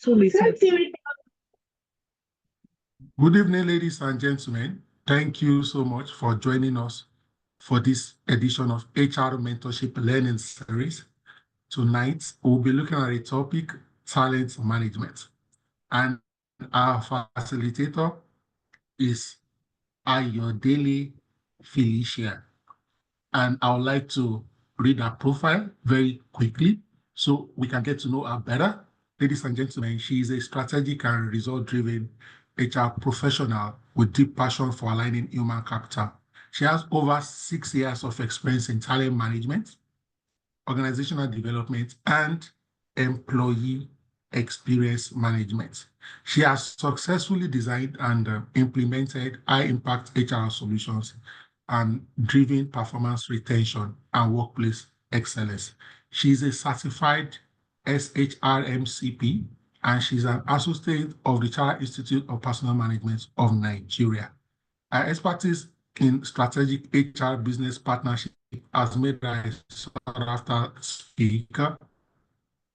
Good evening, ladies and gentlemen. Thank you so much for joining us for this edition of HR Mentorship Learning Series. Tonight, we'll be looking at a topic, talent management. And our facilitator is Ayodele Felicia. And I would like to read her profile very quickly so we can get to know her better. Ladies and gentlemen, she is a strategic and result-driven HR professional with deep passion for aligning human capital. She has over 6 years of experience in talent management, organizational development, and employee experience management. She has successfully designed and implemented high-impact HR solutions and driven performance retention and workplace excellence. She is a certified SHRMCP, and she's an associate of the Chartered Institute of Personnel Management of Nigeria. Her expertise in strategic HR business partnership has made her a sought-after speaker,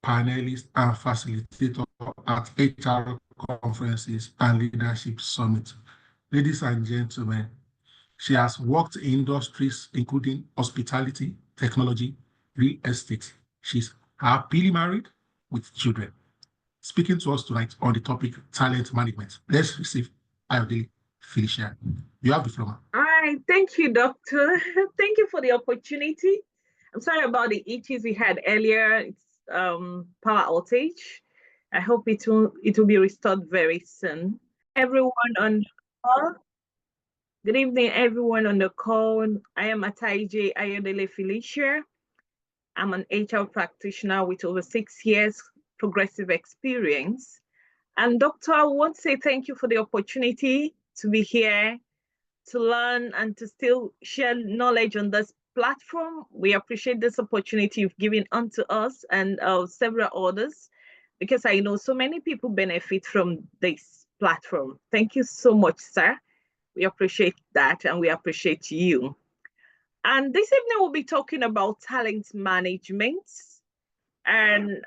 panelist, and facilitator at HR conferences and leadership summits. Ladies and gentlemen, she has worked in industries including hospitality, technology, real estate. She's happily married with children. Speaking to us tonight on the topic talent management, let's receive Ayodele Felicia. You have the floor. All right, thank you, Doctor. Thank you for the opportunity. I'm sorry about the issues we had earlier. It's power outage. I hope it will be restored very soon. Everyone on the call. Good evening, everyone on the call. I am Ataije Ayodele Felicia. I'm an HR practitioner with over 6 years progressive experience. And Doctor, I want to say thank you for the opportunity to be here, to learn and to still share knowledge on this platform. We appreciate this opportunity you've given unto us and several others, because I know so many people benefit from this platform. Thank you so much, sir. We appreciate that, and we appreciate you. And this evening we'll be talking about talent management. And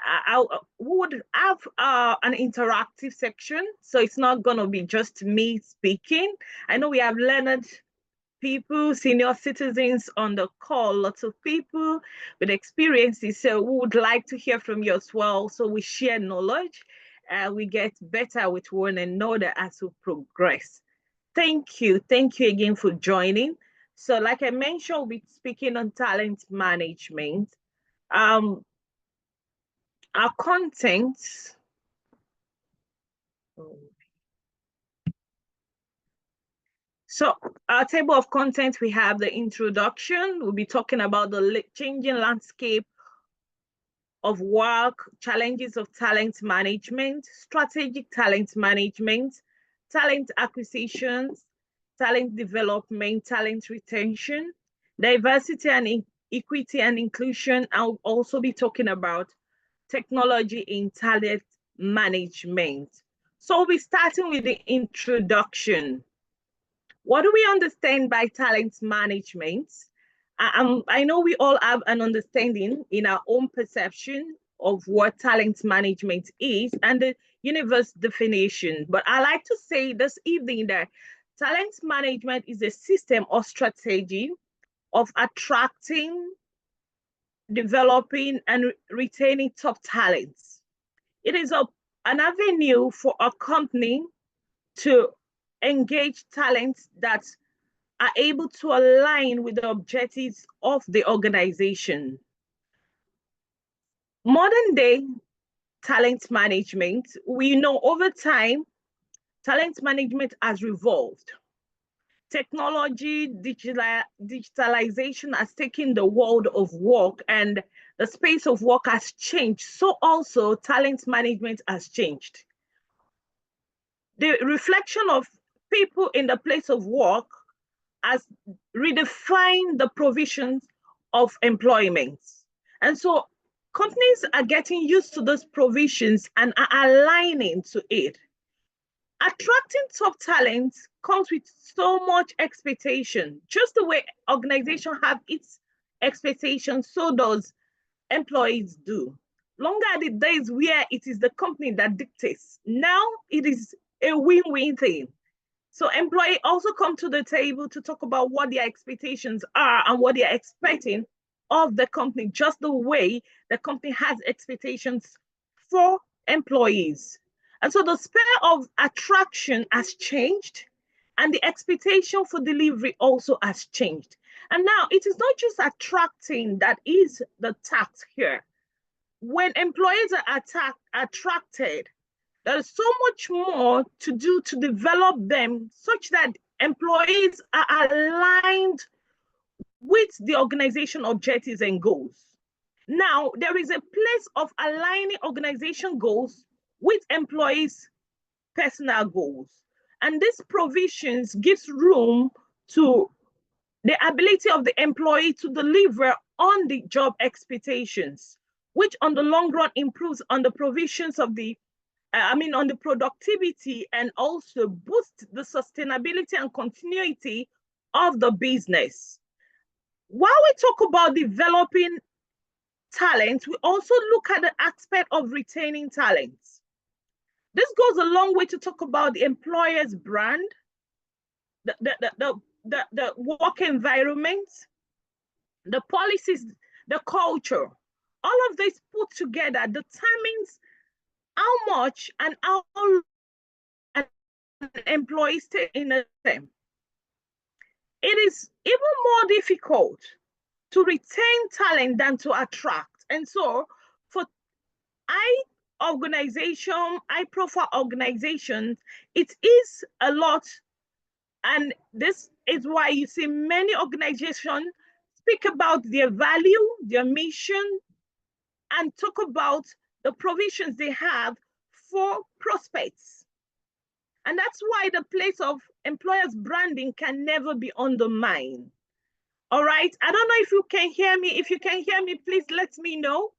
we would have an interactive section, so it's not going to be just me speaking. I know we have learned people, senior citizens on the call, lots of people with experiences, so we would like to hear from you as well, so we share knowledge, we get better with one another as we progress. Thank you again for joining. So like I mentioned, we'll be speaking on talent management. Our content. So our table of contents, we have the introduction. We'll be talking about the changing landscape of work, challenges of talent management, strategic talent management, talent acquisitions, talent development, talent retention, diversity and equity and inclusion. I'll also be talking about technology in talent management. So we'll be starting with the introduction. What do we understand by talent management? I know we all have an understanding in our own perception of what talent management is and the universe definition, but I like to say this evening that talent management is a system or strategy of attracting, developing, and retaining top talents. It is an avenue for a company to engage talents that are able to align with the objectives of the organization. Modern day talent management, we know over time, talent management has evolved. Technology, digitalization has taken the world of work, and the space of work has changed. So also talent management has changed. The reflection of people in the place of work has redefined the provisions of employment. And so companies are getting used to those provisions and are aligning to it. Attracting top talent comes with so much expectation. Just the way organizations have its expectations, so does employees do. longer are the days where it is the company that dictates. Now it is a win-win thing. So employees also come to the table to talk about what their expectations are and what they're expecting of the company, just the way the company has expectations for employees. And so the sphere of attraction has changed, and the expectation for delivery also has changed. And now it is not just attracting that is the task here. When employees are attracted, there is so much more to do to develop them such that employees are aligned with the organization objectives and goals. Now, there is a place of aligning organization goals with employees' personal goals. And these provisions gives room to the ability of the employee to deliver on the job expectations, which on the long run improves on the provisions of the on the productivity and also boost the sustainability and continuity of the business. While we talk about developing talent, we also look at the aspect of retaining talents. This goes a long way to talk about the employer's brand, the work environment, the policies, the culture. All of this put together determines how much and how an employee stay in a firm. It is even more difficult to retain talent than to attract. And so for high-profile organizations, it is a lot. And this is why you see many organizations speak about their value, their mission, and talk about the provisions they have for prospects. And that's why the place of employers' branding can never be undermined. All right, I don't know if you can hear me. If you can hear me, please let me know.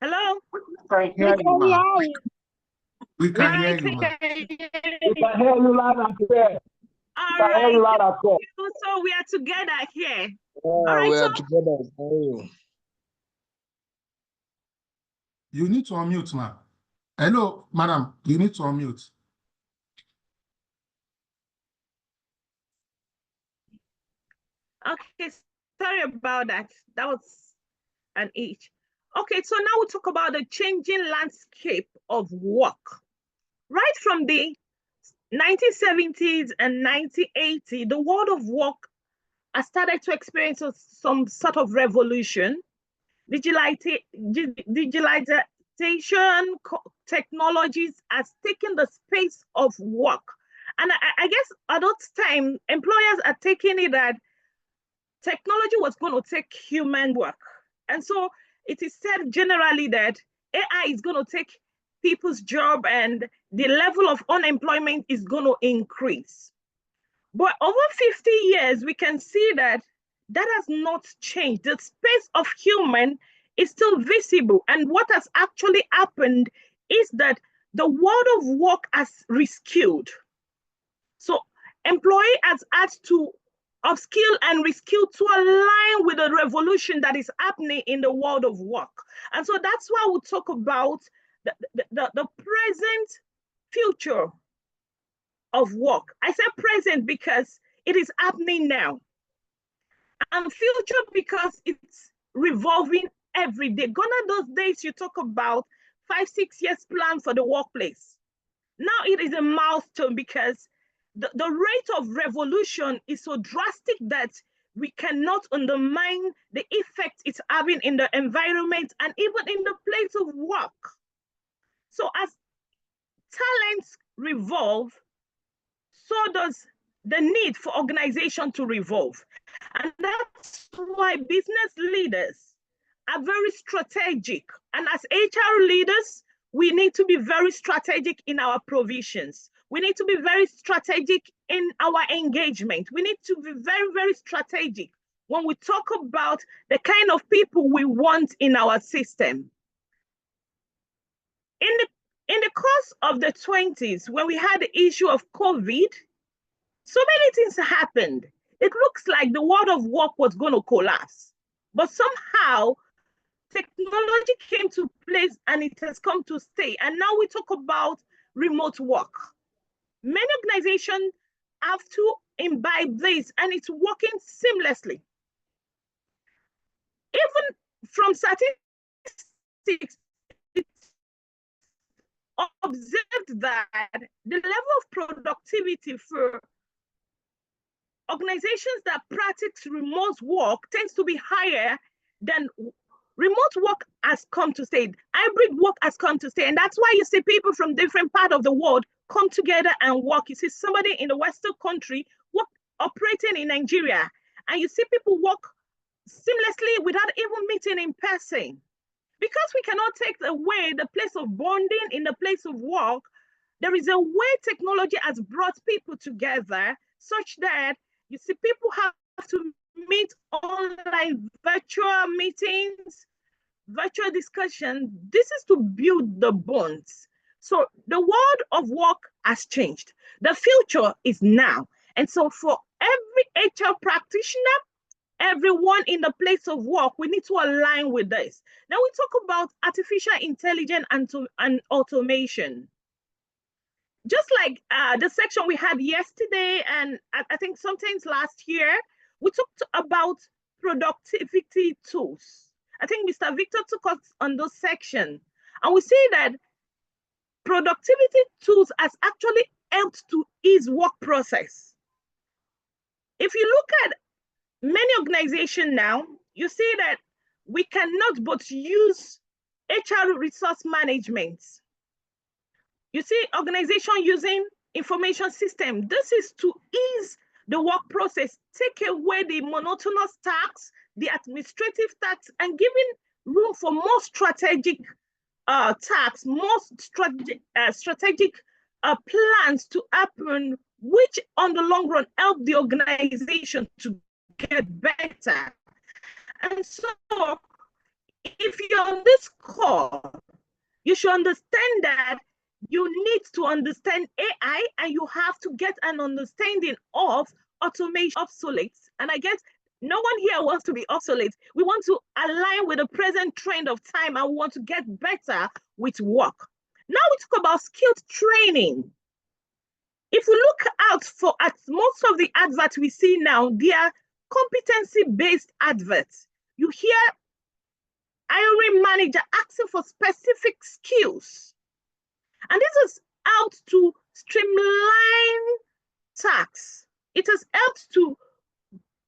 Hello? We can hear you, ma. We can hear you, ma. We can hear you loud and clear. All We can hear you loud and clear. So we are together here. All right, we so- are together. You need to unmute, ma. Hello, madam, you need to unmute. Okay, sorry about that. That was an itch. Okay, so now we talk about the changing landscape of work. Right from the 1970s and 1980s, the world of work has started to experience some sort of revolution. Digitalization, technologies has taken the space of work. And I guess at that time, employers are taking it that technology was going to take human work. And so it is said generally that AI is going to take people's job and the level of unemployment is going to increase. But over 50 years, we can see that that has not changed. The space of human is still visible. And what has actually happened is that the world of work has reskilled. So employee has had to upskill and reskill to align with the revolution that is happening in the world of work. And so that's why we talk about the present future of work. I say present because it is happening now. And future because it's revolving every day. Gone are those days you talk about 5-6 years plan for the workplace. Now it is a milestone because the rate of revolution is so drastic that we cannot undermine the effect it's having in the environment and even in the place of work. So as talents revolve, so does the need for organization to revolve. And that's why business leaders are very strategic. And as HR leaders, we need to be very strategic in our provisions. We need to be very strategic in our engagement. We need to be very, very strategic when we talk about the kind of people we want in our system. In the course of the 20s, when we had the issue of COVID, so many things happened. It looks like the world of work was going to collapse. But somehow, technology came to place and it has come to stay. And now we talk about remote work. Many organizations have to imbibe this, and it's working seamlessly. Even from statistics, it's observed that the level of productivity for organizations that practice remote work tends to be higher than remote work has come to stay. Hybrid work has come to stay. And that's why you see people from different parts of the world come together and work. You see somebody in the Western country work operating in Nigeria, and you see people work seamlessly without even meeting in person. Because we cannot take away the place of bonding in the place of work, there is a way technology has brought people together such that you see people have to meet online, virtual meetings, virtual discussion. This is to build the bonds. So the world of work has changed. The future is now. And so for every HR practitioner, everyone in the place of work, we need to align with this. Now we talk about artificial intelligence and automation. Just like the section we had yesterday, and I think sometimes last year, we talked about productivity tools. I think Mr. Victor took us on those sections, and we see that productivity tools has actually helped to ease work process. If you look at many organizations now, you see that we cannot but use HR resource management. You see organization using information system. This is to ease the work process, take away the monotonous tasks, the administrative tasks, and giving room for more strategic tasks, more strategic plans to happen, which on the long run help the organization to get better. And so if you're on this call, you should understand that you need to understand AI, and you have to get an understanding of automation obsolete. And I guess no one here wants to be obsolete. We want to align with the present trend of time, and we want to get better with work. Now we talk about skilled training. If we look out at most of the adverts we see now, they are competency-based adverts. You hear hiring manager asking for specific skills. And this is out to streamline tasks. It has helped to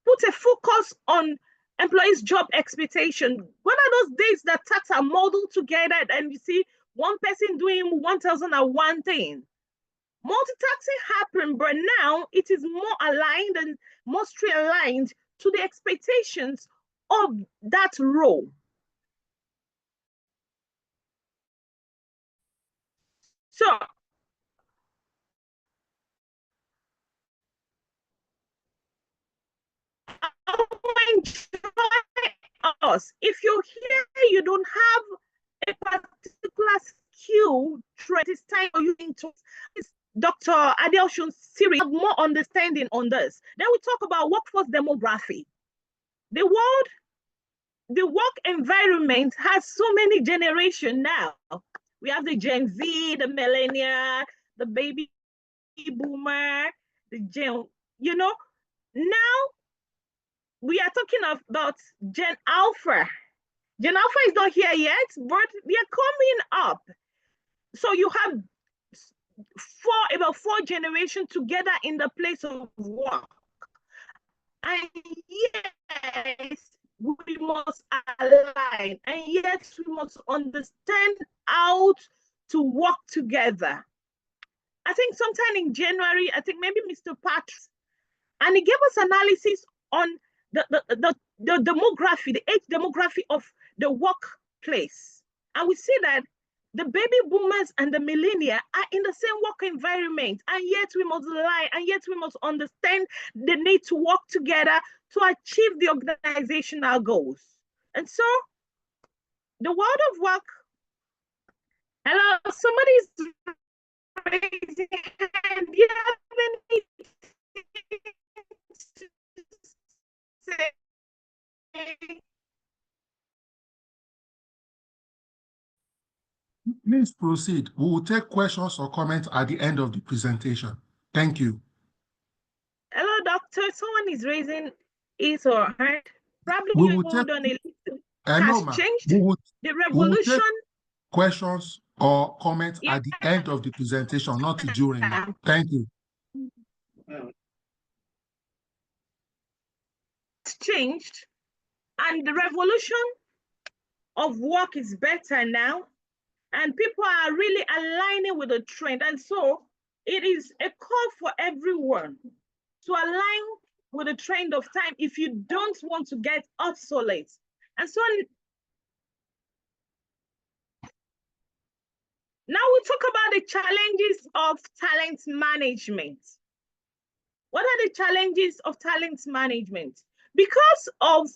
put a focus on employees' job expectation. What are those days that tasks are modeled together and you see one person doing 1,001 thing? Multitasking happened, but now it is more aligned and more streamlined to the expectations of that role. So I will enjoy us. If you're here, you don't have a particular skill, this time you're using tools. Dr. Adeosun Siri have more understanding on this. Then we talk about workforce demography. The work environment has so many generations now. We have the Gen Z, the millennial, the baby boomer, the Gen, now we are talking about Gen Alpha. Gen Alpha is not here yet, but we are coming up. So you have about four generations together in the place of work. And yes, we must align, and yes, we must understand how to work together. I think sometime in January, I think maybe Mr. Patrick, and he gave us analysis on the demography, the age demography of the workplace. And we see that the baby boomers and the millennials are in the same work environment, and yet we must align, and yet we must understand the need to work together to achieve the organizational goals. And so the world of work, hello, somebody's raising hand. Do you have anything to say? Please proceed. We will take questions or comments at the end of the presentation. Thank you. Hello, doctor. Someone is raising his or her hand. Probably We you will hold take- on a little. Hello, Has ma'am. changed. We will The take revolution. questions or comments Yeah. at the end of the presentation, not during. Ma'am. Thank you. Changed, and the revolution of work is better now, and people are really aligning with the trend. And so it is a call for everyone to align with the trend of time if you don't want to get obsolete. And so now we talk about the challenges of talent management. What are the challenges of talent management? Because of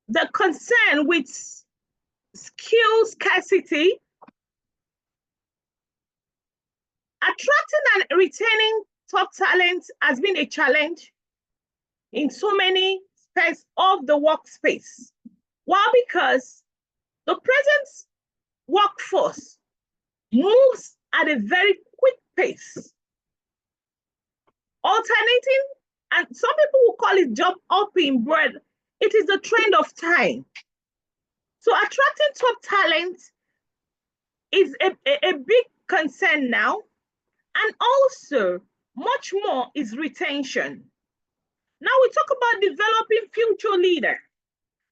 the concern with skill scarcity, attracting and retaining top talent has been a challenge in so many aspects of the workspace. Why? Because the present workforce moves at a very quick pace, alternating, and some people will call it job hopping, but it is the trend of time. So attracting top talent is a big concern now, and also much more is retention. Now we talk about developing future leader.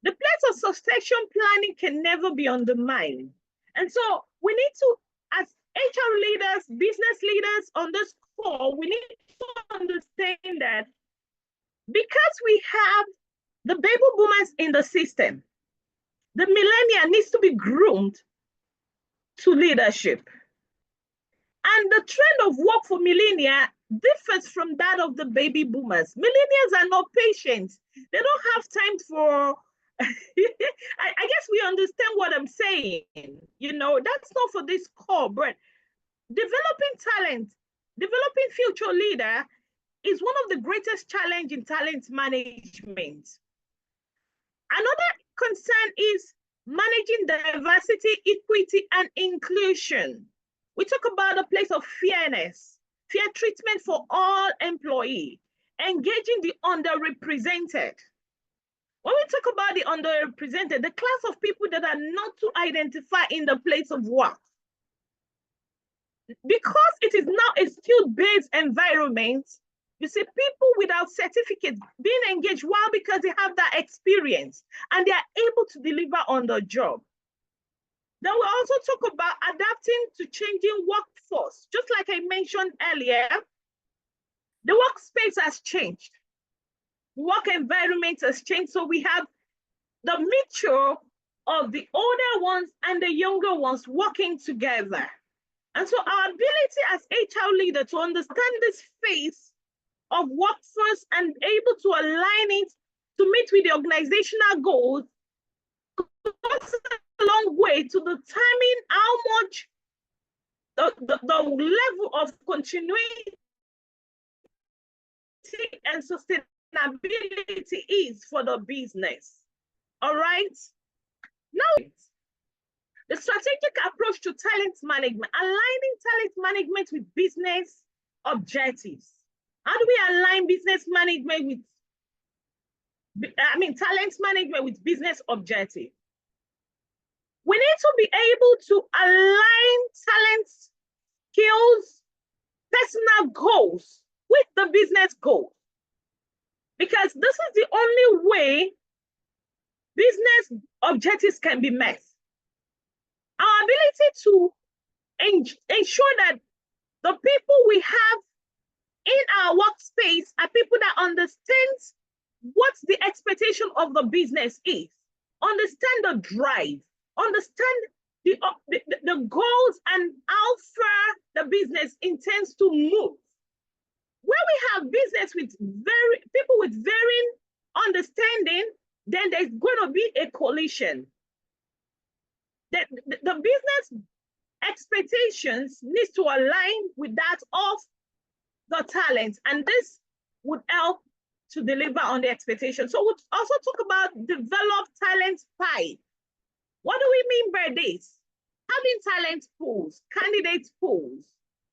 The place of succession planning can never be undermined. And so we need to, as HR leaders, business leaders on this call, we need to understand that because we have the baby boomers in the system, the millennial needs to be groomed to leadership. And the trend of work for millennia differs from that of the baby boomers. Millennials are not patient. They don't have time for, I guess we understand what I'm saying. You know, that's not for this call, but developing talent, developing future leader is one of the greatest challenge in talent management. Another concern is managing diversity, equity, and inclusion. We talk about a place of fairness, fair treatment for all employees, engaging the underrepresented. When we talk about the underrepresented, the class of people that are not to identify in the place of work. Because it is now a skill-based environment, you see people without certificates being engaged, why? Because they have that experience and they are able to deliver on the job. Then we also talk about adapting to changing workforce. Just like I mentioned earlier, the workspace has changed. Work environment has changed. So we have the mixture of the older ones and the younger ones working together. And so our ability as HR leader to understand this phase of workforce and able to align it to meet with the organizational goals goes a long way to determine how much the level of continuity and sustainability is for the business. All right. Now, the strategic approach to talent management, aligning talent management with business objectives. How do we align business management with, talent management with business objectives? We need to be able to align talent, skills, personal goals with the business goals. Because this is the only way business objectives can be met. Our ability to ensure that the people we have in our workspace are people that understand what the expectation of the business is, understand the drive, understand the goals and how far the business intends to move. Where we have business with people with varying understanding, then there's going to be a collision. The business expectations needs to align with that of the talent, and this would help to deliver on the expectation. So we'll also talk about develop talent pipe. What do we mean by this? having talent pools, candidate pools,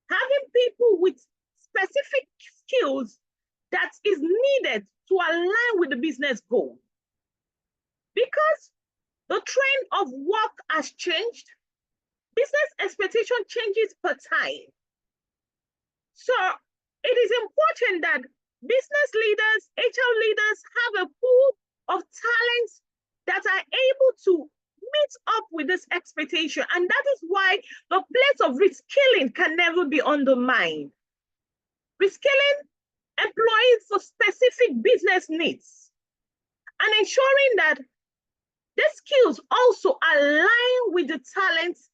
having people with specific skills that is needed to align with the business goal. Because the trend of work has changed, business expectation changes per time. So it is important that business leaders, HR leaders have a pool of talents that are able to meet up with this expectation. And that is why the place of reskilling can never be undermined. Reskilling employees for specific business needs and ensuring that the skills also align with the talent's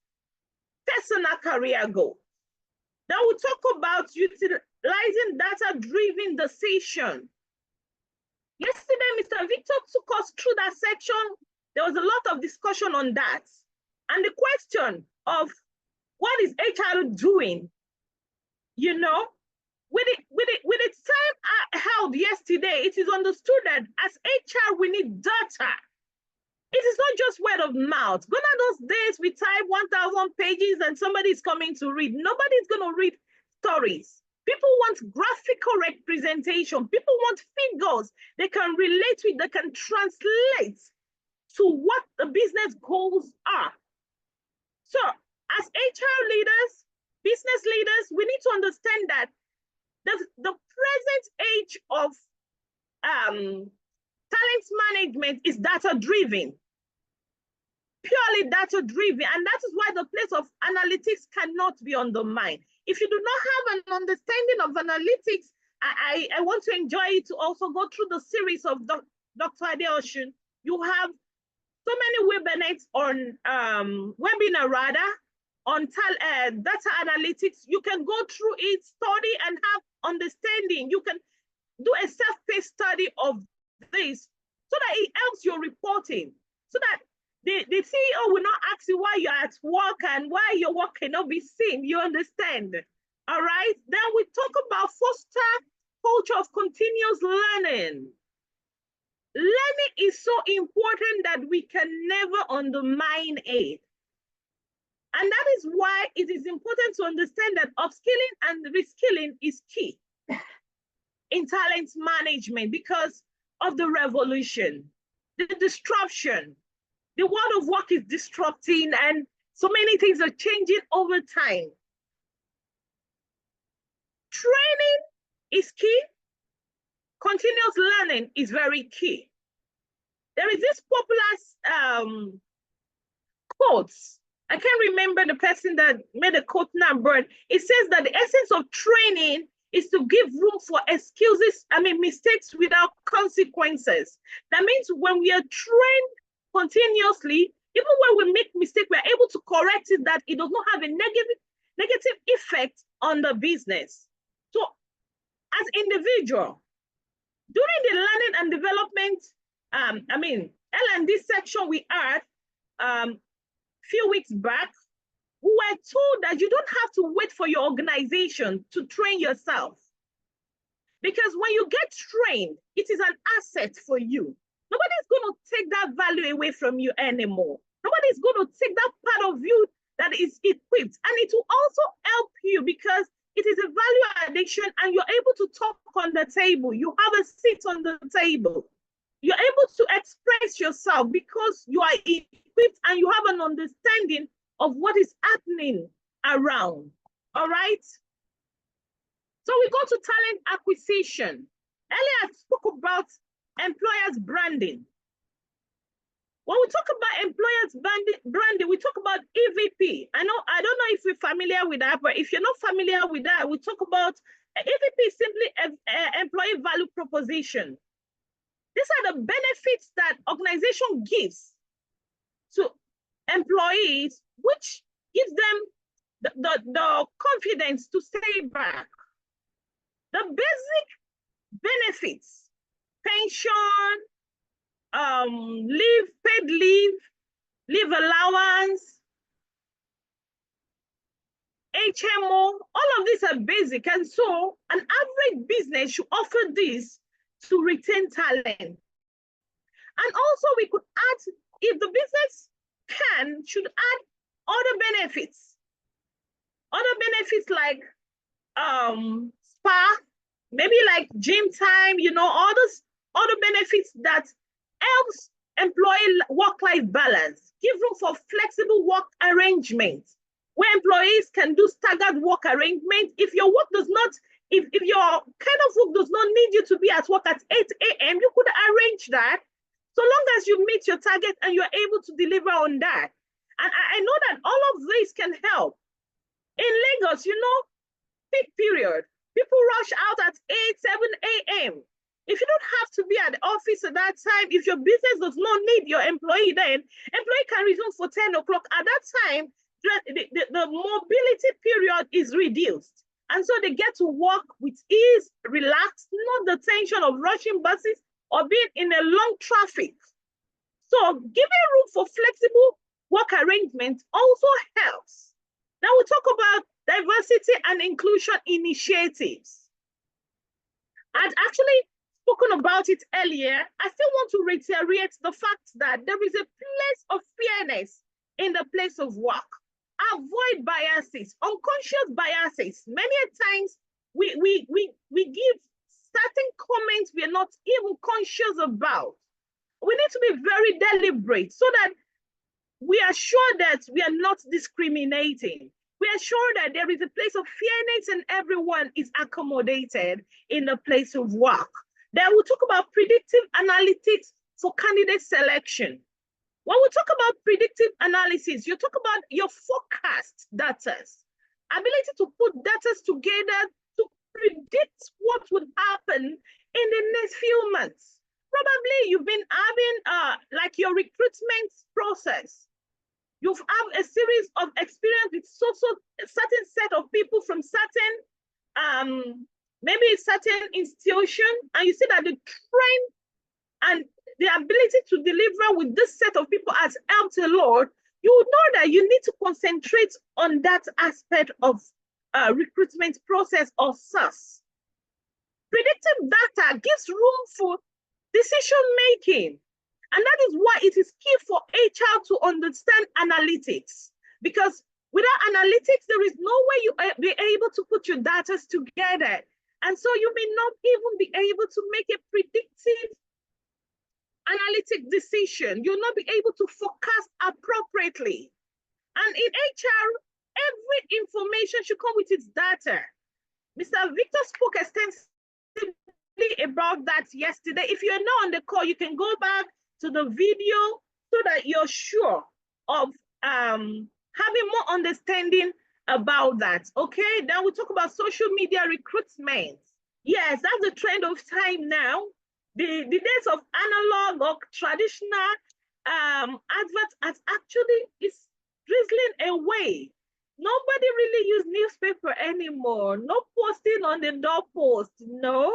personal career goal. Then we'll talk about utilizing data-driven decision. Yesterday, Mr. Victor took us through that section. There was a lot of discussion on that. And the question of what is HR doing? You know, with the time held yesterday, it is understood that as HR, we need data. It is not just word of mouth. Gone are those days we type 1,000 pages and somebody is coming to read. Nobody's going to read stories. People want graphical representation. People want figures they can relate with, they can translate to what the business goals are. So as HR leaders, business leaders, we need to understand that the present age of talent management is data-driven, purely data-driven, and that is why the place of analytics cannot be undermined. If you do not have an understanding of analytics, I want to enjoy you to also go through the series of Dr. Adeosun. You have so many webinars on webinar rather on data analytics. You can go through it, study, and have understanding. You can do a self-paced study of this so that it helps your reporting, so that the CEO will not ask you why you're at work and why your work cannot be seen. You understand? All right. Then we talk about foster culture of continuous learning. Learning is so important that we can never undermine it. And that is why it is important to understand that upskilling and reskilling is key in talent management because of the revolution, the disruption. The world of work is disrupting and so many things are changing over time. Training is key. Continuous learning is very key. There is this popular quote. I can't remember the person that made a quote now, but it says that the essence of training is to give room for mistakes without consequences. That means when we are trained continuously, even when we make mistakes, we're able to correct it, that it does not have a negative effect on the business. So as individual, during the learning and development, L&D section we had few weeks back, we were told that you don't have to wait for your organization to train yourself. Because when you get trained, it is an asset for you. Nobody's going to take that value away from you anymore. Nobody's going to take that part of you that is equipped. And it will also help you because it is a value addition and you're able to talk on the table. You have a seat on the table. You're able to express yourself because you are equipped and you have an understanding of what is happening around. All right? So we go to talent acquisition. Earlier I spoke about employers branding. When we talk about employers branding, we talk about EVP. I don't know if you're familiar with that, but if you're not familiar with that, we talk about EVP is simply employee value proposition. These are the benefits that organization gives to employees, which gives them the confidence to stay back. The basic benefits, pension, paid leave allowance, HMO, all of these are basic. And so an average business should offer this to retain talent. And also we could add, if the business should add other benefits. Other benefits like spa, maybe like gym time, all those other benefits that helps employee work-life balance, give room for flexible work arrangements, where employees can do staggered work arrangement. If your work does not, if your kind of work does not need you to be at work at 8 a.m., you could arrange that, so long as you meet your target and you're able to deliver on that. And I know that all of this can help. In Lagos, peak period, people rush out at 8, 7 a.m. If you don't have to be at the office at that time, if your business does not need your employee, then employee can resume for 10 o'clock. At that time, the mobility period is reduced. And so they get to work with ease, relaxed, not the tension of rushing buses or being in a long traffic. So giving room for flexible work arrangements also helps. Now we talk about diversity and inclusion initiatives. I'd actually spoken about it earlier. I still want to reiterate the fact that there is a place of fairness in the place of work. Avoid biases, unconscious biases. Many times we give certain comments we are not even conscious about. We need to be very deliberate so that we are sure that we are not discriminating. We are sure that there is a place of fairness and everyone is accommodated in the place of work. Then we'll talk about predictive analytics for candidate selection. When we talk about predictive analysis, you talk about your forecast data, ability to put data together to predict what would happen in the next few months. Probably you've been having like your recruitment process. You've had a series of experience with a certain set of people from certain, maybe certain institution, and you see that the trend and the ability to deliver with this set of people has helped a lot. You would know that you need to concentrate on that aspect of recruitment process or SAS. Predictive data gives room for decision making. And that is why it is key for HR to understand analytics. Because without analytics, there is no way you will be able to put your data together. And so you may not even be able to make a predictive analytic decision. You'll not be able to forecast appropriately. And in HR, every information should come with its data. Mr. Victor spoke extensively about that yesterday. If you're not on the call, you can go back to the video so that you're sure of having more understanding about that. Okay, then we talk about social media recruitment. Yes, that's the trend of time now. The days of analog or traditional adverts is drizzling away. Nobody really use newspaper anymore. No posting on the doorpost. No,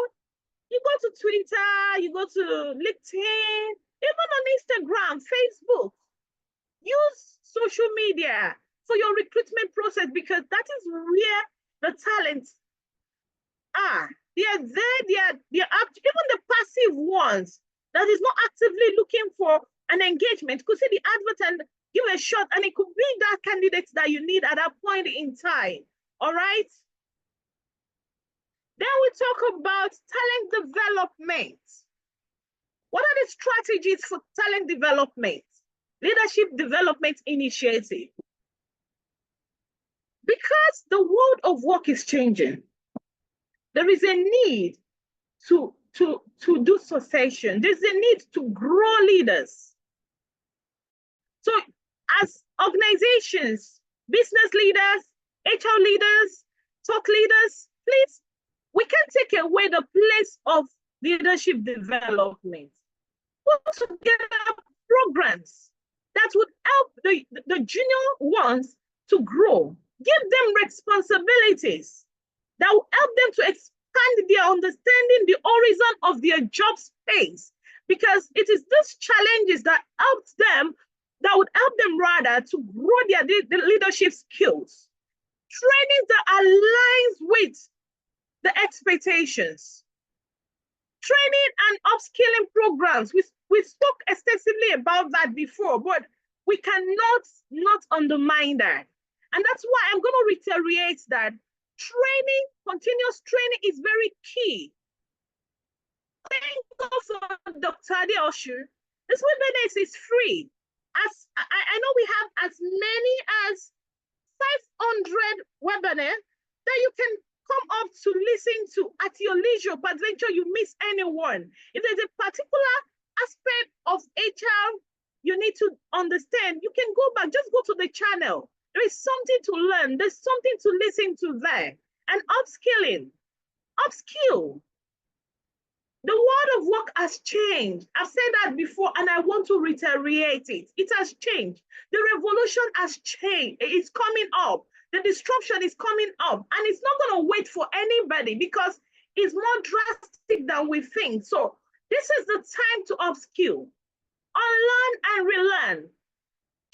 you go to Twitter, you go to LinkedIn, even on Instagram, Facebook. Use social media for your recruitment process because that is where the talents are. They are there, they are even the passive ones that is not actively looking for an engagement could see the advert and give a shot, and it could be that candidate that you need at that point in time. All right. Then we talk about talent development. What are the strategies for talent development? Leadership development initiative. Because the world of work is changing, there is a need to do succession. There's a need to grow leaders. So as organizations, business leaders, HR leaders, talk leaders, please, we can take away the place of leadership development. Put together programs that would help the junior ones to grow. Give them responsibilities that will help them to expand their understanding, the horizon of their job space, because it is these challenges that would help them rather to grow their leadership skills. Training that aligns with the expectations. Training and upskilling programs. We spoke extensively about that before, but we cannot not undermine that. And that's why I'm going to reiterate that training, continuous training is very key. Thank God for Dr. Adeoshu. This webinar is free. As I know we have as many as 500 webinars that you can come up to listen to at your leisure, but venture you miss anyone. If there's a particular aspect of HR you need to understand, you can go back, just go to the channel. There is something to learn. There's something to listen to there. And upskilling, upskill. The world of work has changed. I've said that before, and I want to reiterate it. It has changed. The revolution has changed. It's coming up. The disruption is coming up, and it's not going to wait for anybody because it's more drastic than we think. So this is the time to upskill, unlearn and relearn.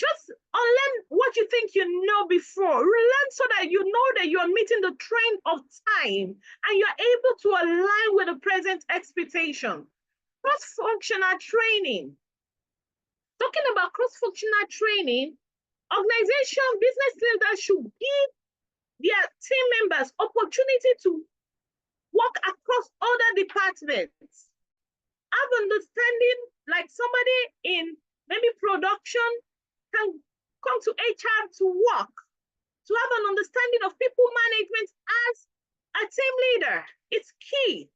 Just unlearn what you think you know before. Relearn so that you know that you're meeting the trend of time and you're able to align with the present expectation. Cross-functional training. Talking about cross-functional training, organization, business leaders should give their team members opportunity to work across other departments. Have understanding, like somebody in maybe production can come to HR to work, to have an understanding of people management as a team leader. It's key.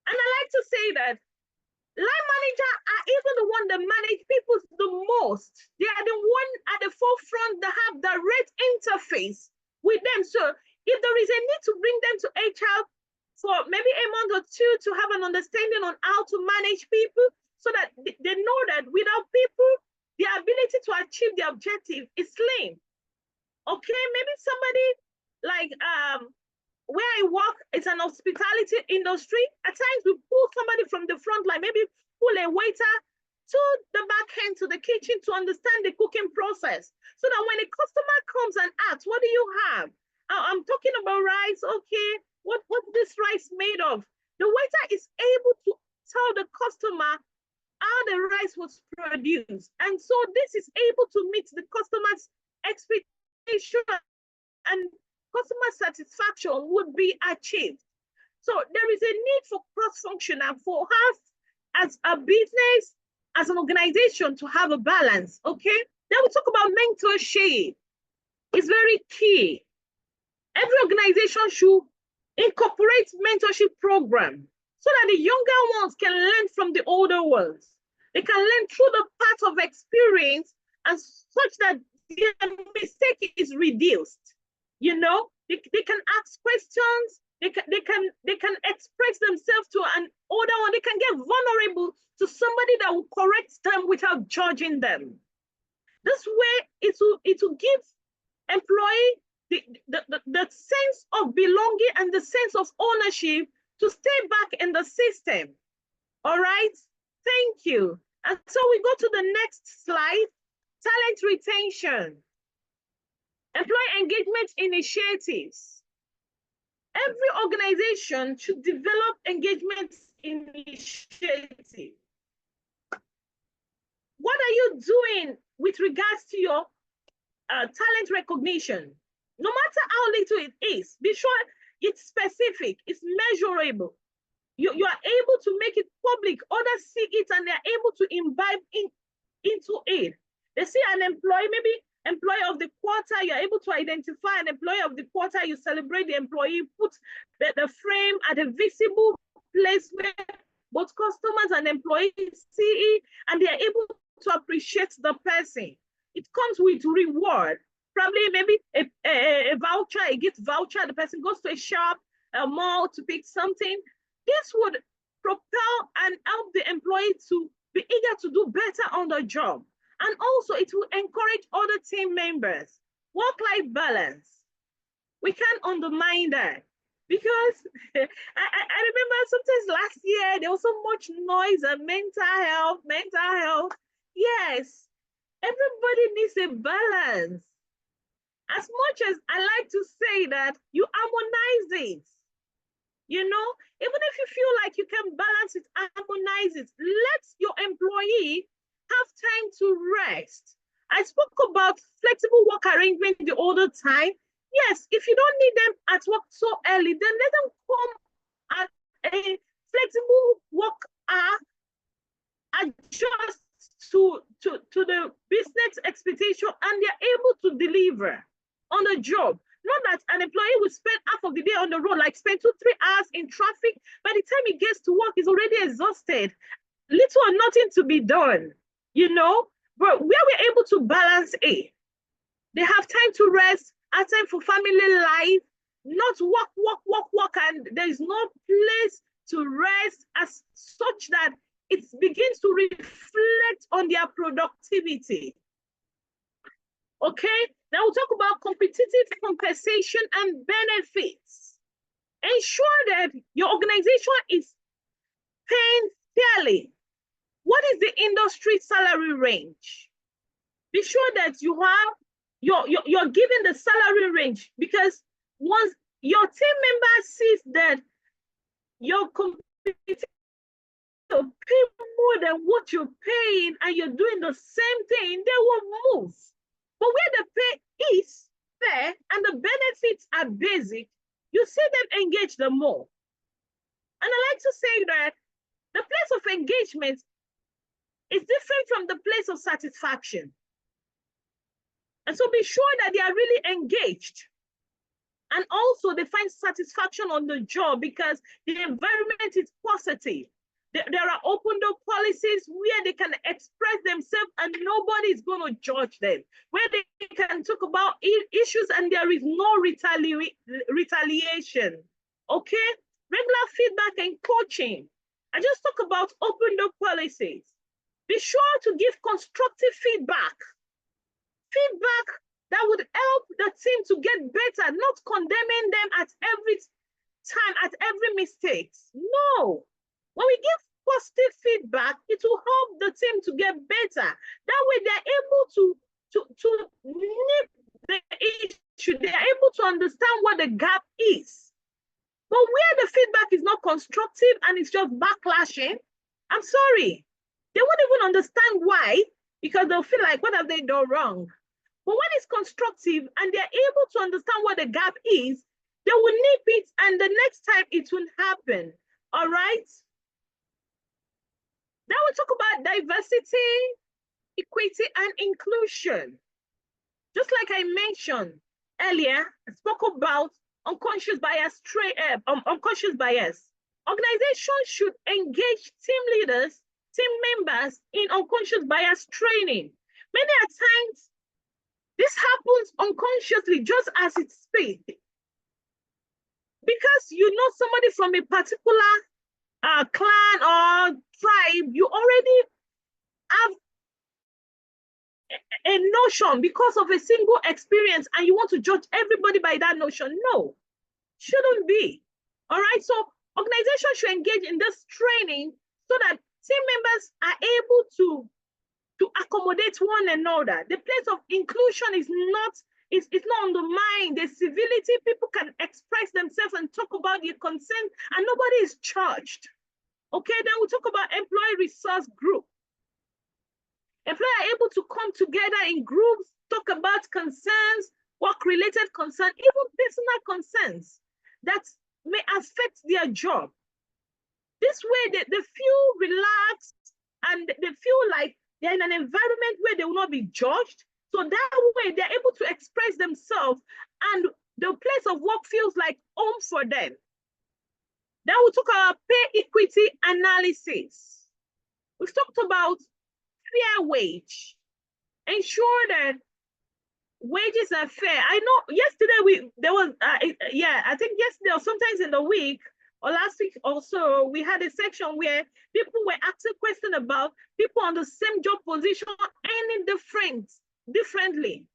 And I like to say that line managers are even the one that manage people the most. They are the one at the forefront that have direct interface with them. So if there is a need to bring them to HR for maybe a month or two to have an understanding on how to manage people, so that they know that without people, the ability to achieve the objective is slim. Okay, maybe somebody like where I work, it's an hospitality industry. At times we pull somebody from the front line, maybe pull a waiter to the back end, to the kitchen to understand the cooking process. So that when a customer comes and asks, what do you have? I'm talking about rice, okay, what's this rice made of? The waiter is able to tell the customer how the rice was produced. And so this is able to meet the customer's expectation and customer satisfaction would be achieved. So there is a need for cross-functional for us as a business, as an organization to have a balance, okay? Then we talk about mentorship. It's very key. Every organization should incorporate mentorship program so that the younger ones can learn from the older ones. They can learn through the path of experience and such that their mistake is reduced. You know, they can ask questions, they can express themselves to an older one, they can get vulnerable to somebody that will correct them without judging them. This way, it will give employee the sense of belonging and the sense of ownership to stay back in the system. All right, thank you. And so we go to the next slide, talent retention. Employee engagement initiatives. Every organization should develop engagement initiatives. What are you doing with regards to your talent recognition? No matter how little it is, be sure it's specific, it's measurable. You are able to make it public, others see it and they're able to imbibe into it. They see an employee, maybe employee of the quarter, you're able to identify an employee of the quarter, you celebrate the employee, put the frame at a visible place where both customers and employees see it, and they're able to appreciate the person. It comes with reward, probably maybe a voucher, a gift voucher, the person goes to a shop, a mall to pick something. This would propel and help the employee to be eager to do better on the job. And also it will encourage other team members. Work-life balance. We can't undermine that because I remember sometimes last year, there was so much noise and mental health. Yes, everybody needs a balance. As much as I like to say that, you harmonize it. You know, even if you feel like you can balance it, harmonize it. Let your employee have time to rest. I spoke about flexible work arrangement the other time. Yes, if you don't need them at work so early, then let them come at a flexible work hour, adjust to the business expectation, and they're able to deliver on the job. Not that an employee will spend half of the day on the road, like spend 2-3 hours in traffic. By the time he gets to work, he's already exhausted. Little or nothing to be done, you know? But where we're able to balance it, they have time to rest, have time for family life, not work, and there's no place to rest as such that it begins to reflect on their productivity. Okay, now we'll talk about competitive compensation and benefits. Ensure that your organization is paying fairly. What is the industry salary range? Be sure that you have you're given the salary range, because once your team member sees that you're competing to pay more than what you're paying and you're doing the same thing, they will move. But where the pay is fair and the benefits are basic, you see them engage them more. And I like to say that the place of engagement is different from the place of satisfaction. And so be sure that they are really engaged. And also they find satisfaction on the job because the environment is positive. There are open door policies where they can express themselves and nobody is going to judge them, where they can talk about issues and there is no retaliation. Okay? Regular feedback and coaching. I just talk about open door policies. Be sure to give constructive feedback. Feedback that would help the team to get better, not condemning them at every time, at every mistake. No. When we give positive feedback, it will help the team to get better. That way they're able to nip the issue. They're able to understand what the gap is. But where the feedback is not constructive and it's just backlashing, I'm sorry, they won't even understand why, because they'll feel like, what have they done wrong? But when it's constructive and they're able to understand what the gap is, they will nip it and the next time it will happen. All right? Now we talk about diversity, equity, and inclusion. Just like I mentioned earlier, I spoke about unconscious bias. Organizations should engage team leaders, team members in unconscious bias training. Many times, this happens unconsciously, just as it's said. Because you know somebody from a particular clan or tribe, you already have a notion because of a single experience and you want to judge everybody by that notion. No, shouldn't be. All right, so organizations should engage in this training so that team members are able to accommodate one another. The place of inclusion is not on the mind. The civility, people can express themselves and talk about their concern and nobody is charged. Okay, then we talk about employee resource group. Employees are able to come together in groups, talk about concerns, work-related concerns, even personal concerns that may affect their job. This way, they feel relaxed and they feel like they're in an environment where they will not be judged. So that way, they're able to express themselves and the place of work feels like home for them. Then we'll talk about pay equity analysis. We've talked about fair wage. Ensure that wages are fair. I know yesterday I think yesterday or sometimes in the week or last week also, we had a section where people were asking questions about people on the same job position earning differently.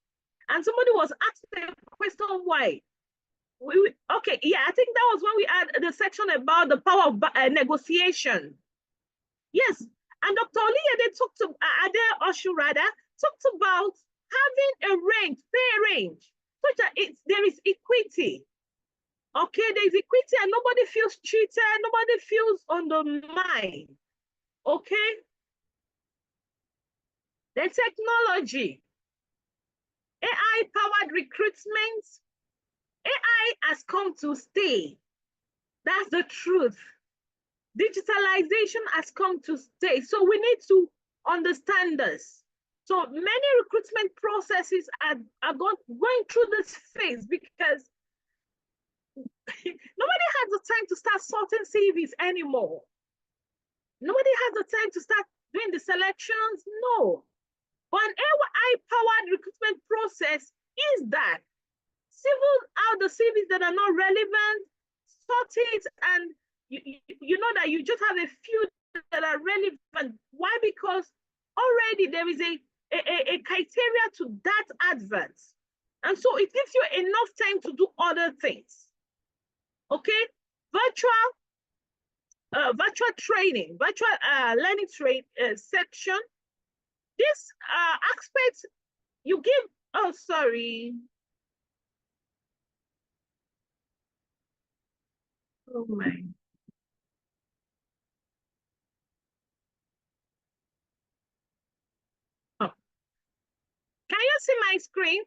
And somebody was asking a question why. Okay, yeah, I think that was when we had the section about the power of negotiation. Yes, and Dr. Oliyede talked to Ade Oshurada talked about having a range, pay range, such that there is equity. Okay, there is equity and nobody feels cheated, nobody feels undermined. Okay. The technology. AI-powered recruitment. AI has come to stay. That's the truth. Digitalization has come to stay. So we need to understand this. So many recruitment processes are going through this phase because nobody has the time to start sorting CVs anymore. Nobody has the time to start doing the selections. No. But an AI-powered recruitment process is that. Sieve out the CVs that are not relevant, sort it, and you know that you just have a few that are relevant. Why? Because already there is a criteria to that advert. And so it gives you enough time to do other things. Okay? Virtual training, virtual learning section. This aspect, you give, oh, sorry. Oh my. Oh. Can you see my screen?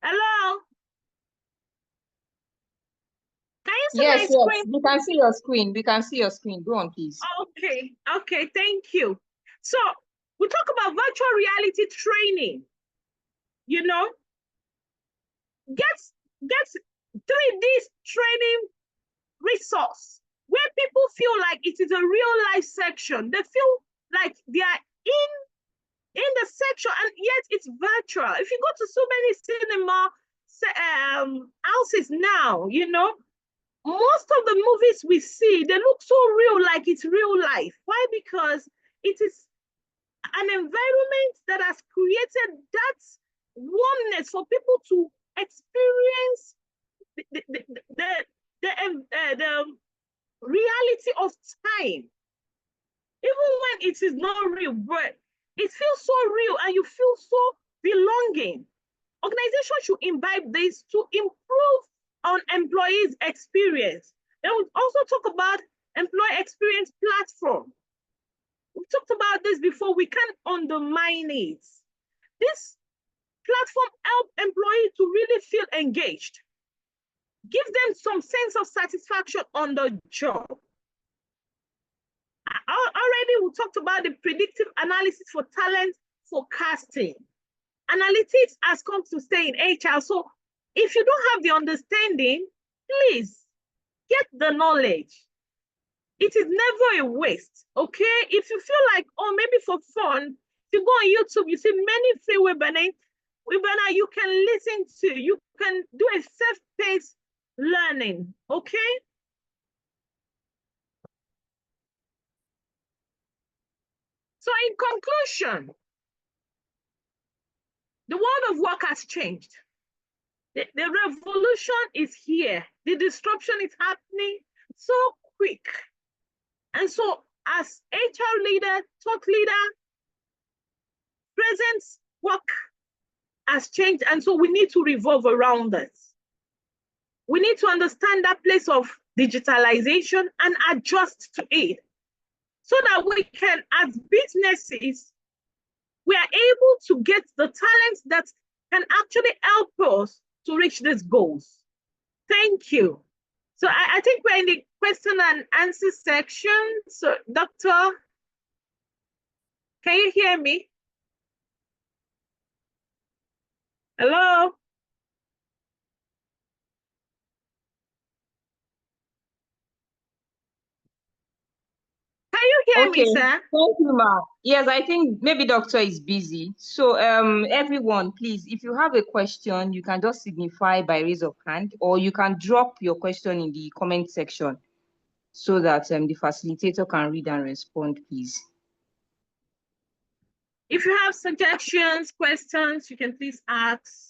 Hello? Can you see my screen? We can see your screen. We can see your screen. Go on, please. Okay, okay, thank you. So we talk about virtual reality training. You know, get 3D training resource where people feel like it is a real life section. They feel like they are in the section, and yet it's virtual. If you go to so many cinema houses now, you know, most of the movies we see, they look so real, like it's real life. Why? Because it is an environment that has created that warmness for people to experience the reality of time. Even when it is not real, but it feels so real and you feel so belonging. Organizations should imbibe this to improve on employees' experience. Then we also talk about employee experience platform. We talked about this before, we can't undermine it. This platform helps employees to really feel engaged. Give them some sense of satisfaction on the job. Already we talked about the predictive analysis for talent forecasting. Analytics has come to stay in HR. So if you don't have the understanding, please get the knowledge. It is never a waste, okay? If you feel like, oh, maybe for fun, if you go on YouTube, you see many free webinars you can listen to. You can do a self-paced learning, okay? So in conclusion, the world of work has changed. The revolution is here. The disruption is happening so quick. And so as HR leader, thought leader, present work has changed. And so we need to revolve around it. We need to understand that place of digitalization and adjust to it so that we can, as businesses, we are able to get the talents that can actually help us to reach these goals. Thank you. So I think we're in the question and answer section. So Doctor, can you hear me? Hello? Can you hear me, sir? Thank you, Ma. Yes, I think maybe Doctor is busy. So everyone, please, if you have a question, you can just signify by raise of hand, or you can drop your question in the comment section so that the facilitator can read and respond, please. If you have suggestions, questions, you can please ask.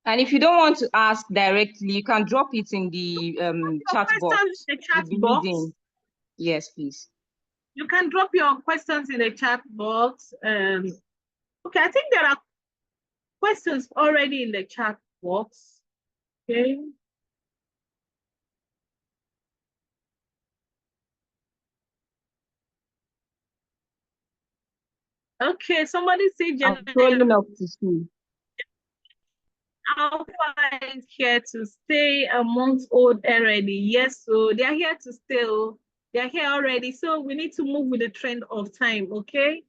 And if you don't want to ask directly, you can drop it in the chat box. Yes, please. You can drop your questions in the chat box. Okay, I think there are questions already in the chat box. Okay. Okay, somebody say I'm scrolling up to see. Alpha is here to stay a month old already. Yes, so they are here to stay. They are here already. So we need to move with the trend of time, okay?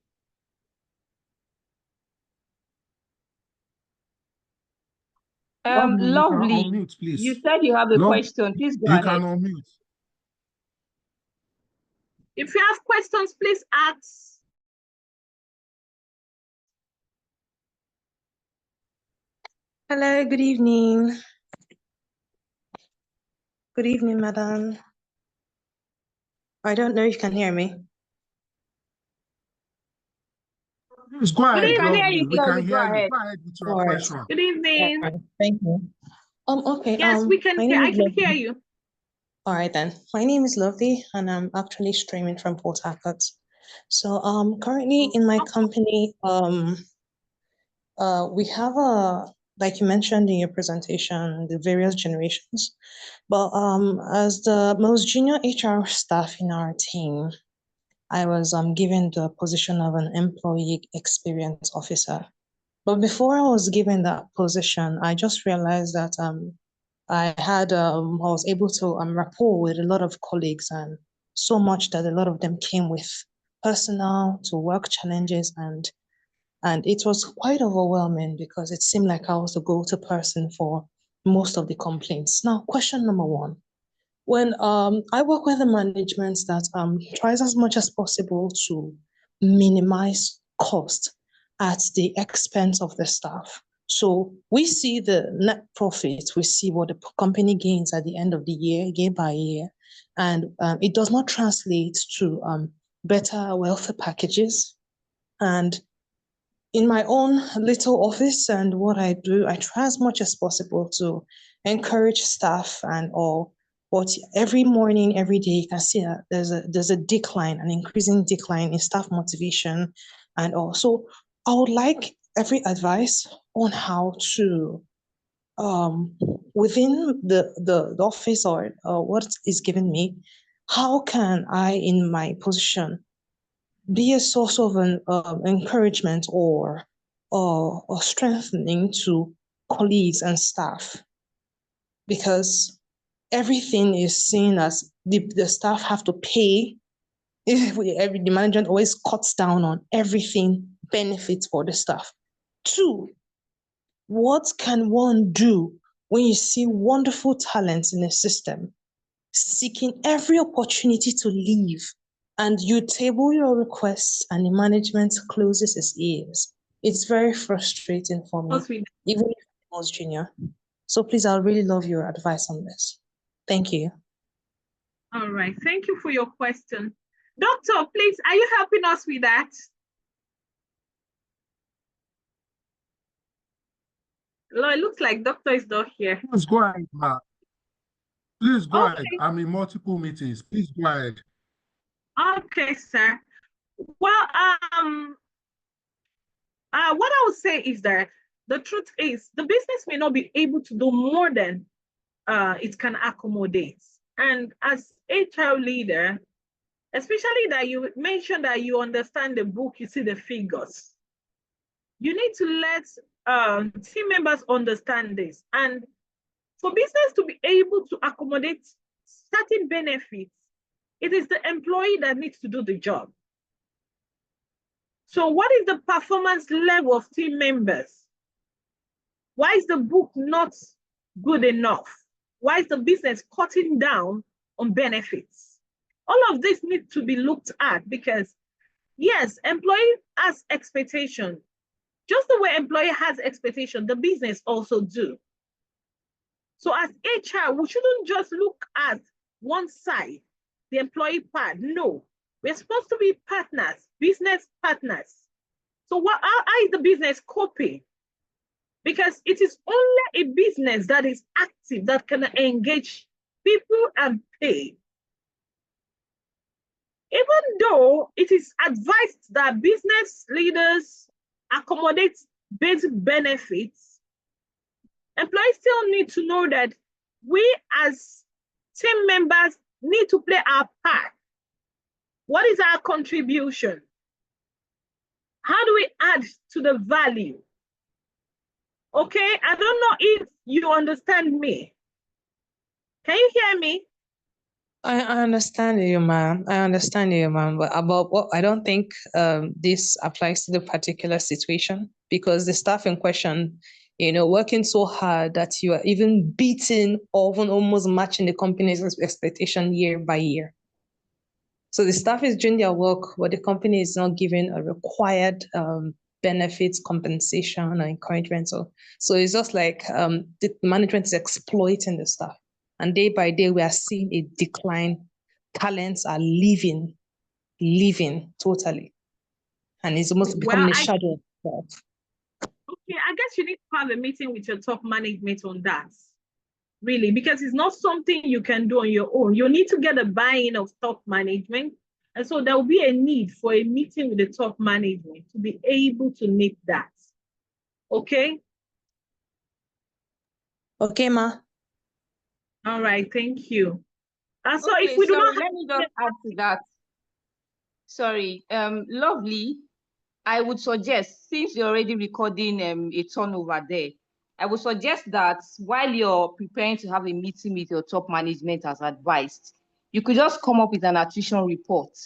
Lovely, you can Lovely. unmute, please. You said you have a Lovely, question. Please go you ahead. can unmute. If you have questions, please ask. Hello, good evening. Good evening, madam. I don't know if you can hear me. Please go ahead, We can hear Lovely. you We clearly. can Go hear you. ahead. Go ahead with your All right. question. Good evening. Thank you. Okay. Yes, we can my hear. name I is can Lovely. hear you. All right then. My name is Lovely, and I'm actually streaming from Port Harcourt. So currently in my company, we have like you mentioned in your presentation, the various generations. But as the most junior HR staff in our team, I was given the position of an employee experience officer. But before I was given that position, I just realized that I was able to rapport with a lot of colleagues, and so much that a lot of them came with personal to work challenges, and it was quite overwhelming because it seemed like I was the go-to person for most of the complaints. Now, question number one. When I work with the management that tries as much as possible to minimize cost at the expense of the staff. So we see the net profit, we see what the company gains at the end of the year by year, and it does not translate to better welfare packages. And in my own little office and what I do, I try as much as possible to encourage staff and all. But every morning, every day, you can see that there's a decline, an increasing decline in staff motivation, and also I would like every advice on how to within the office or what is given me, how can I in my position be a source of an encouragement or strengthening to colleagues and staff, because everything is seen as the staff have to pay. The management always cuts down on everything benefits for the staff. Two, what can one do when you see wonderful talents in a system seeking every opportunity to leave, and you table your requests and the management closes its ears? It's very frustrating for me, even if I was junior. So please, I'll really love your advice on this. Thank you. All right, thank you for your question. Doctor, please, are you helping us with that? Well, it looks like doctor is not here. Please go ahead, ma. Please go Okay. ahead. I'm in multiple meetings. Please go ahead. Okay, sir. Well, what I would say is that the truth is the business may not be able to do more than it can accommodate. And as HR leader, especially that you mentioned that you understand the book, you see the figures. You need to let team members understand this. And for business to be able to accommodate certain benefits, it is the employee that needs to do the job. So what is the performance level of team members? Why is the book not good enough? Why is the business cutting down on benefits? All of this needs to be looked at, because yes, employee has expectation. Just the way employee has expectation, the business also do. So as HR, we shouldn't just look at one side, the employee part. No, we're supposed to be partners, business partners. So how is the business coping? Because it is only a business that is active that can engage people and pay. Even though it is advised that business leaders accommodate basic benefits, employees still need to know that we as team members need to play our part. What is our contribution? How do we add to the value? Okay, I don't know if you understand me. Can you hear me? I understand you, ma'am. I understand you, ma'am. But about what I don't think this applies to the particular situation, because the staff in question, working so hard that you are even beating or even almost matching the company's expectation year by year. So the staff is doing their work, but the company is not giving a required benefits, compensation, or encouragement. So it's just like the management is exploiting the staff. And day by day, we are seeing a decline. Talents are leaving totally. And it's almost becoming a shadow of itself. Okay, I guess you need to have a meeting with your top management on that, really, because it's not something you can do on your own. You need to get a buy-in of top management. And so there will be a need for a meeting with the top management to be able to nip that. Okay? Okay, ma. All right, thank you. So Okay, if we do not let me just add to that. Sorry, Lovely, I would suggest, since you're already recording a turnover there, I would suggest that while you're preparing to have a meeting with your top management as advised, you could just come up with an attrition report.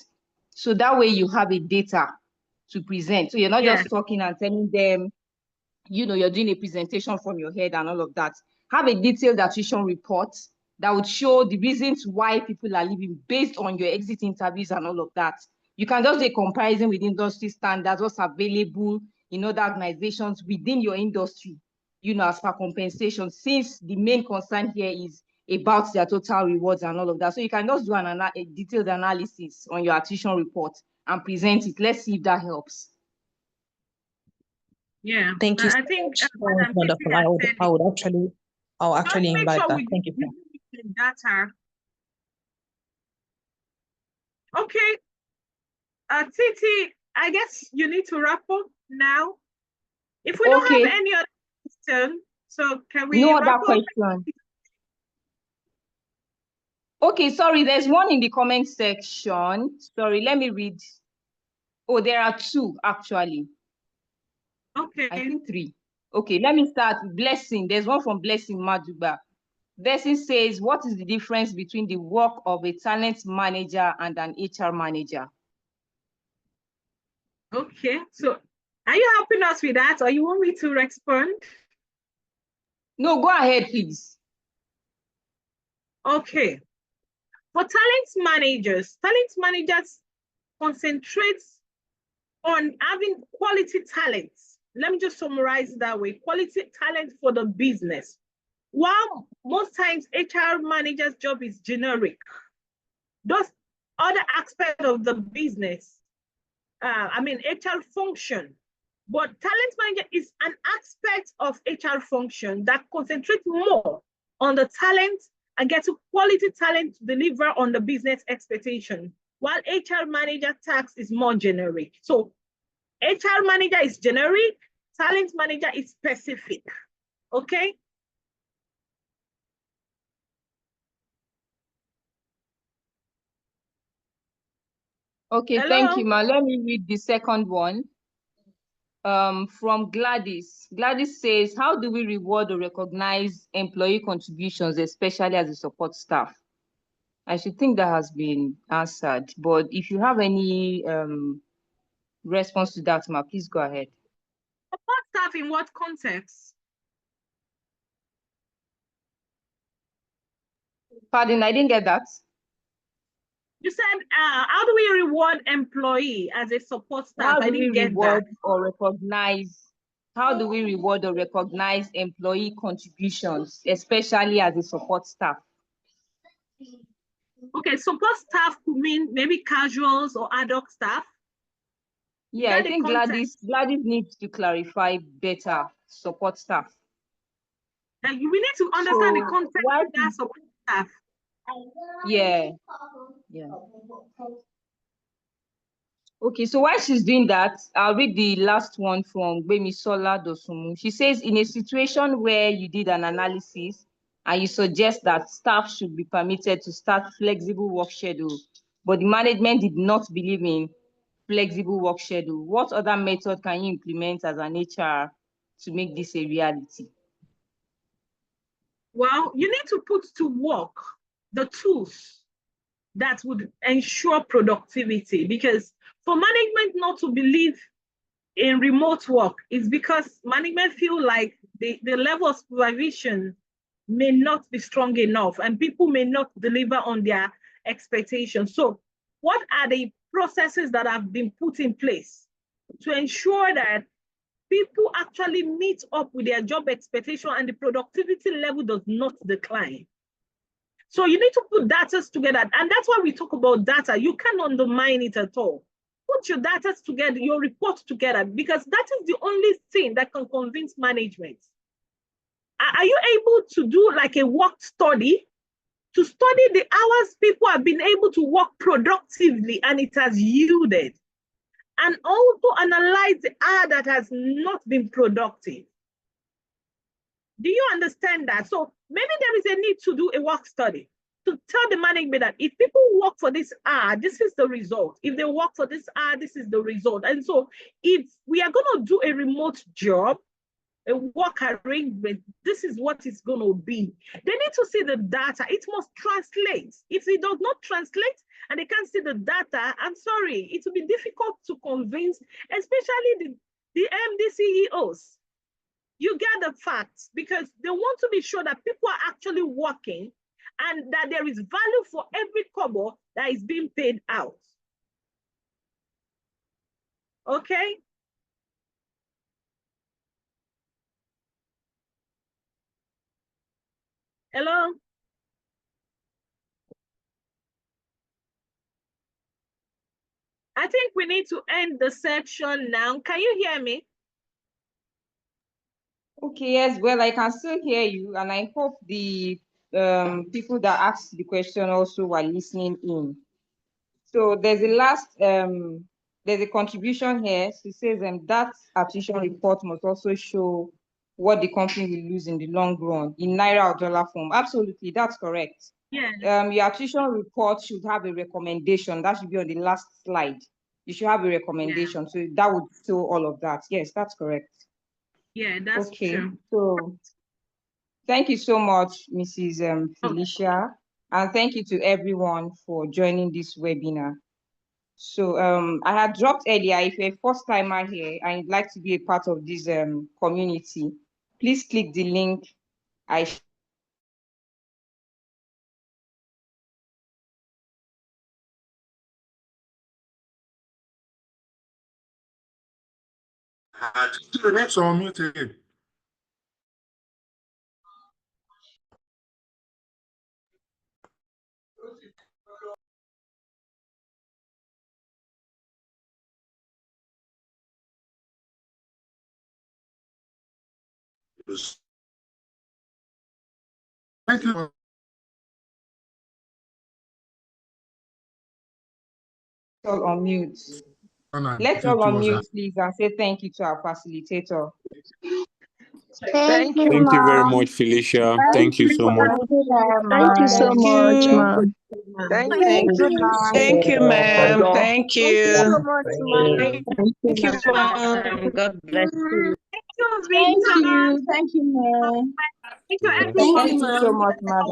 So that way you have a data to present. So you're not just talking and telling them, you're doing a presentation from your head and all of that. Have a detailed attrition report that would show the reasons why people are leaving based on your exit interviews and all of that. You can just do a comparison with industry standards, what's available in other organizations within your industry, as per compensation, since the main concern here is about their total rewards and all of that. So you can just do a detailed analysis on your attrition report and present it. Let's see if that helps. Yeah, thank you. I think wonderful. I'll actually invite that. Thank you. Data. Okay. Titi, I guess you need to wrap up now. If we don't have any other question, so can we no wrap other up? question? Okay, sorry, there's one in the comment section. Sorry, let me read. Oh, there are two actually. Okay. I think three. Okay, let me start with Blessing. There's one from Blessing Maduba. Blessing says, what is the difference between the work of a talent manager and an HR manager? Okay, so are you helping us with that, or you want me to respond? No, go ahead, please. Okay. For talent managers concentrate on having quality talents. Let me just summarize it that way. Quality talent for the business. While most times HR manager's job is generic, those other aspects of the business, HR function, but talent manager is an aspect of HR function that concentrates more on the talent and get to quality talent to deliver on the business expectation, while HR manager task is more generic. So HR manager is generic, talent manager is specific, okay? Okay, Hello? Thank you, ma. Let me read the second one. From Gladys. Gladys says, how do we reward or recognize employee contributions, especially as a support staff? I should think that has been answered, but if you have any response to that, ma, please go ahead. Support staff in what context? Pardon, I didn't get that. You said, how do we reward employee as a support staff? How do we reward or recognize employee contributions, especially as a support staff? Okay, support staff could mean maybe casuals or ad hoc staff. Yeah, I think Gladys needs to clarify better support staff. Like, we need to understand the context of that support staff. Yeah. Okay, so while she's doing that, I'll read the last one from Gbemisola Dosunmu. She says, in a situation where you did an analysis and you suggest that staff should be permitted to start flexible work schedule, but the management did not believe in flexible work schedule, what other method can you implement as an HR to make this a reality? Well, you need to put to work the tools that would ensure productivity, because for management not to believe in remote work is because management feel like the level of supervision may not be strong enough and people may not deliver on their expectations. So what are the processes that have been put in place to ensure that people actually meet up with their job expectation and the productivity level does not decline? So you need to put data together, and that's why we talk about data. You can't undermine it at all. Put your data together, your report together, because that is the only thing that can convince management. Are you able to do like a work study to study the hours people have been able to work productively and it has yielded, and also analyze the hour that has not been productive? Do you understand that? So maybe there is a need to do a work study to tell the management that if people work for this hour, this is the result. If they work for this hour, this is the result. And so if we are going to do a remote job, a work arrangement, this is what it's going to be. They need to see the data. It must translate. If it does not translate and they can't see the data, I'm sorry, it will be difficult to convince, especially the MD CEOs. You get the facts because they want to be sure that people are actually working and that there is value for every kobo that is being paid out. Okay? Hello? I think we need to end the section now. Can you hear me? Okay, yes, well, I can still hear you, and I hope the people that asked the question also were listening in. So there's a last, there's a contribution here. She says that attrition report must also show what the company will lose in the long run in Naira or dollar form. Absolutely, that's correct. Yeah. Your attrition report should have a recommendation. That should be on the last slide. You should have a recommendation. So that would show all of that. Yes, that's correct. Yeah, that's true. So thank you so much, Mrs. Felicia, and thank you to everyone for joining this webinar. So I had dropped earlier, if you're a first timer here and you'd like to be a part of this community, please click the link I Next on mute. Thank you. all unmute. Let's all unmute, please, and say thank you to our facilitator. Thank you very much, Felicia. Thank you so much. Thank you so much, ma'am. Thank Thank you, ma'am. Thank you. so much, ma'am. Thank you, ma'am. God bless you. Thank you, ma'am. Thank you, everyone. Thank you so much, madam.